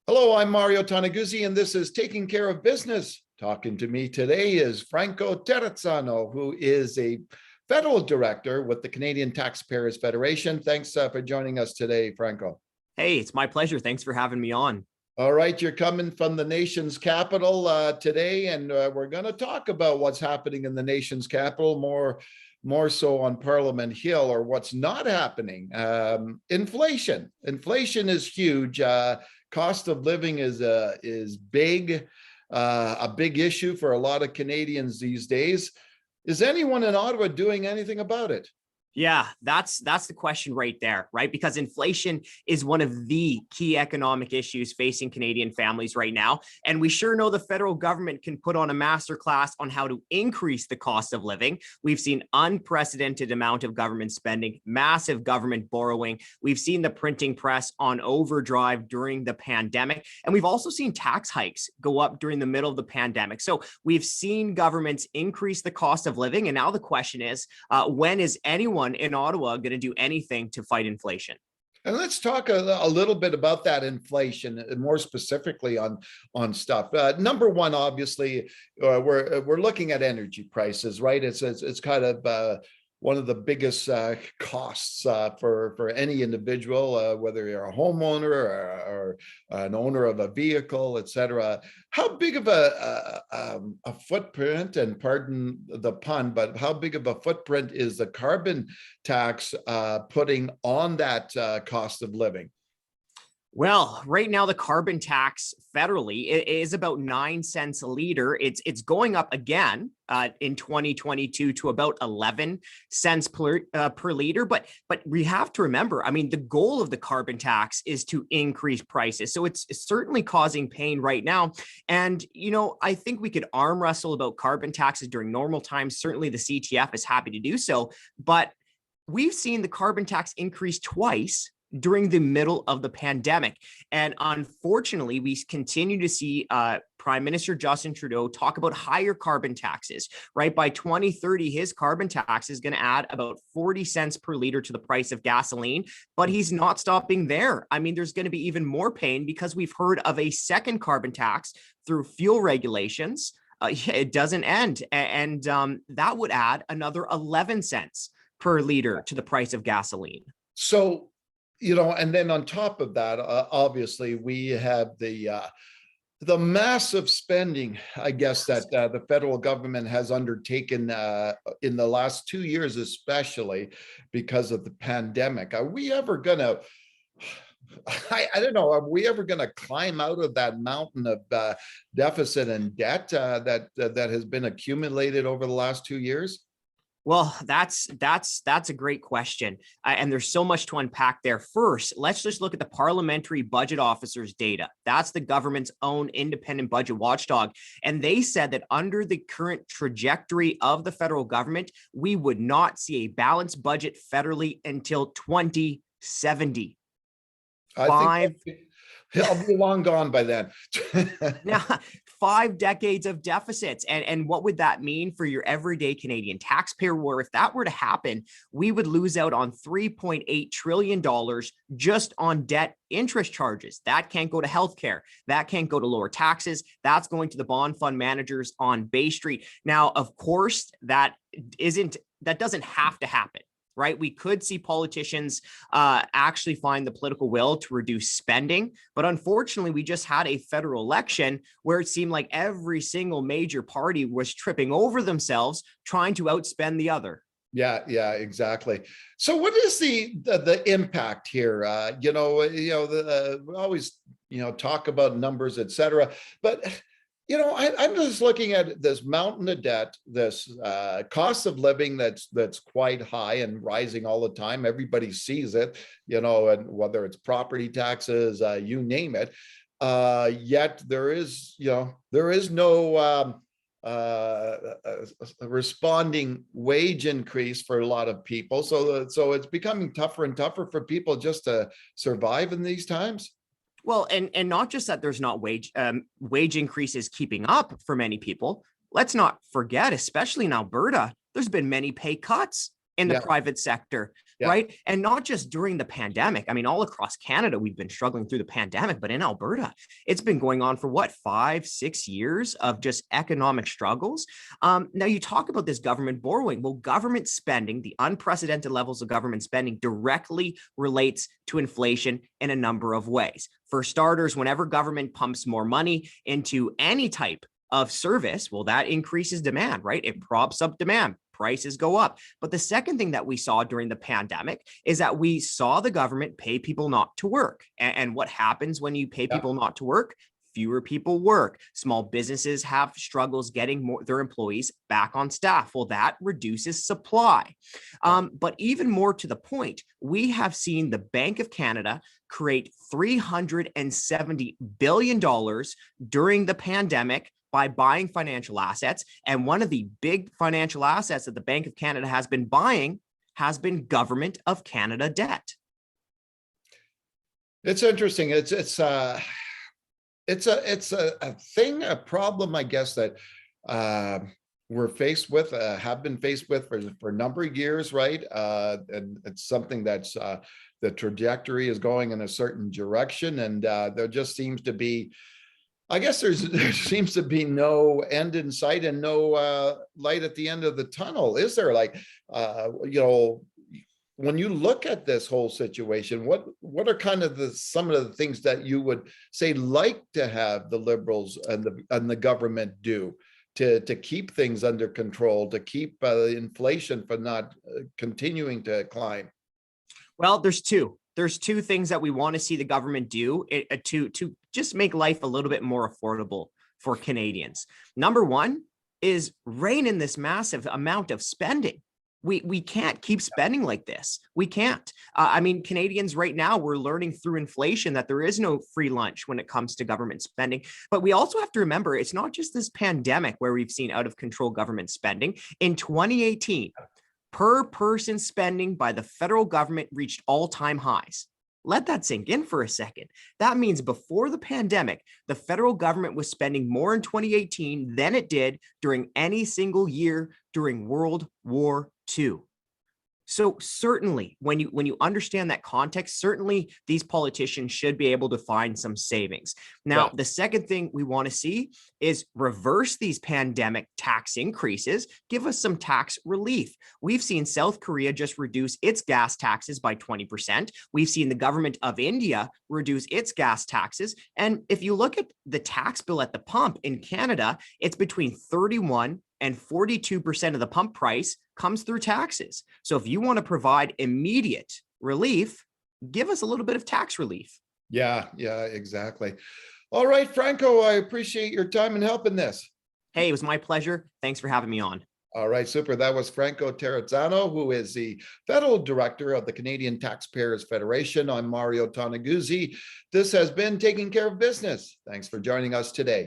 Hello, I'm Mario Toneguzzi, and this is Taking Care of Business. Talking to me today is Franco Terrazzano, who is a federal director with the Canadian Taxpayers Federation. Thanks for joining us today, Franco. Hey, it's my pleasure. Thanks for having me on. All right, you're coming from the nation's capital today, and we're going to talk about what's happening in the nation's capital, more so on Parliament Hill, or what's not happening. Inflation. Inflation is huge. Cost of living is big, a big issue for a lot of Canadians these days. Is anyone in Ottawa doing anything about it? Yeah, that's the question right there, right? Because inflation is one of the key economic issues facing Canadian families right now. And we sure know the federal government can put on a masterclass on how to increase the cost of living. We've seen unprecedented amount of government spending, massive government borrowing. We've seen the printing press on overdrive during the pandemic. And we've also seen tax hikes go up during the middle of the pandemic. So we've seen governments increase the cost of living. And now the question is, when is anyone in Ottawa going to do anything to fight inflation? And let's talk a little bit about that inflation, more specifically on stuff. Number one, obviously, we're looking at energy prices, right? It's kind of one of the biggest costs for any individual, whether you're a homeowner or an owner of a vehicle, etc. How big of a footprint, and pardon the pun, but how big of a footprint is the carbon tax putting on that cost of living? Well, right now, the carbon tax federally is about 9 cents a liter. It's going up again in 2022 to about 11 cents per liter. But we have to remember, I mean, the goal of the carbon tax is to increase prices. So it's certainly causing pain right now. And, you know, I think we could arm wrestle about carbon taxes during normal times. Certainly the CTF is happy to do so. But we've seen the carbon tax increase twice during the middle of the pandemic. And unfortunately, we continue to see Prime Minister Justin Trudeau talk about higher carbon taxes, right? By 2030, his carbon tax is going to add about 40 cents per liter to the price of gasoline, but he's not stopping there. I mean, there's going to be even more pain because we've heard of a second carbon tax through fuel regulations. It doesn't end. And that would add another 11 cents per liter to the price of gasoline. So, you know, and then on top of that, obviously, we have the massive spending, I guess, that the federal government has undertaken in the last 2 years, especially because of the pandemic. Are we ever going to, I don't know, are we ever going to climb out of that mountain of deficit and debt that has been accumulated over the last 2 years? Well, that's a great question. And there's so much to unpack there. First, let's just look at the Parliamentary Budget Officer's data. That's the government's own independent budget watchdog. And they said that under the current trajectory of the federal government, we would not see a balanced budget federally until 2070. I'll be long gone by then. Now, 5 decades of deficits. And what would that mean for your everyday Canadian taxpayer? Where if that were to happen, we would lose out on $3.8 trillion just on debt interest charges. That can't go to healthcare. That can't go to lower taxes. That's going to the bond fund managers on Bay Street. Now, of course, that doesn't have to happen. Right? We could see politicians actually find the political will to reduce spending. But unfortunately, we just had a federal election where it seemed like every single major party was tripping over themselves trying to outspend the other. Yeah, exactly. So what is the impact here? We always, talk about numbers, et cetera. But I'm just looking at this mountain of debt, this cost of living that's quite high and rising all the time. Everybody sees it, and whether it's property taxes, you name it. Yet there is no responding wage increase for a lot of people. So it's becoming tougher and tougher for people just to survive in these times. Well, and not just that there's not wage increases keeping up for many people. Let's not forget, especially in Alberta, there's been many pay cuts in the private sector. Yeah. right? And not just during the pandemic. I mean, all across Canada, we've been struggling through the pandemic, but in Alberta, it's been going on for what, 5-6 years of just economic struggles. Now you talk about this government borrowing. Well, government spending, the unprecedented levels of government spending directly relates to inflation in a number of ways. For starters, whenever government pumps more money into any type of service, well, that increases demand, right? It props up demand. Prices go up. But the second thing that we saw during the pandemic is that we saw the government pay people not to work. And what happens when you pay people not to work? Fewer people work. Small businesses have struggles getting their employees back on staff. Well, that reduces supply. But even more to the point, we have seen the Bank of Canada create $370 billion during the pandemic by buying financial assets. And one of the big financial assets that the Bank of Canada has been buying has been Government of Canada debt. It's interesting. It's a thing, a problem, I guess, that we're faced with, have been faced with for a number of years, right? And it's something that's the trajectory is going in a certain direction, and there just seems to be, I guess there seems to be no end in sight and no light at the end of the tunnel. Is there? Like, when you look at this whole situation, what are kind of some of the things that you would say like to have the Liberals and the government do to keep things under control, to keep inflation from not continuing to climb? Well, there's two things that we want to see the government do to just make life a little bit more affordable for Canadians. Number one is rein in this massive amount of spending. We can't keep spending like this. We can't. I mean, Canadians right now, we're learning through inflation that there is no free lunch when it comes to government spending. But we also have to remember, it's not just this pandemic where we've seen out of control government spending. In 2018, per person spending by the federal government reached all-time highs. Let that sink in for a second. That means before the pandemic, the federal government was spending more in 2018 than it did during any single year during World War II. So certainly, when you understand that context, certainly these politicians should be able to find some savings. Now, the second thing we want to see is reverse these pandemic tax increases, give us some tax relief. We've seen South Korea just reduce its gas taxes by 20%. We've seen the government of India reduce its gas taxes. And if you look at the tax bill at the pump in Canada, it's between 31 and 42% of the pump price comes through taxes. So if you want to provide immediate relief, give us a little bit of tax relief. Yeah, exactly. All right, Franco, I appreciate your time in helping this. Hey, it was my pleasure. Thanks for having me on. All right, super. That was Franco Terrazzano, who is the federal director of the Canadian Taxpayers Federation. I'm Mario Toneguzzi. This has been Taking Care of Business. Thanks for joining us today.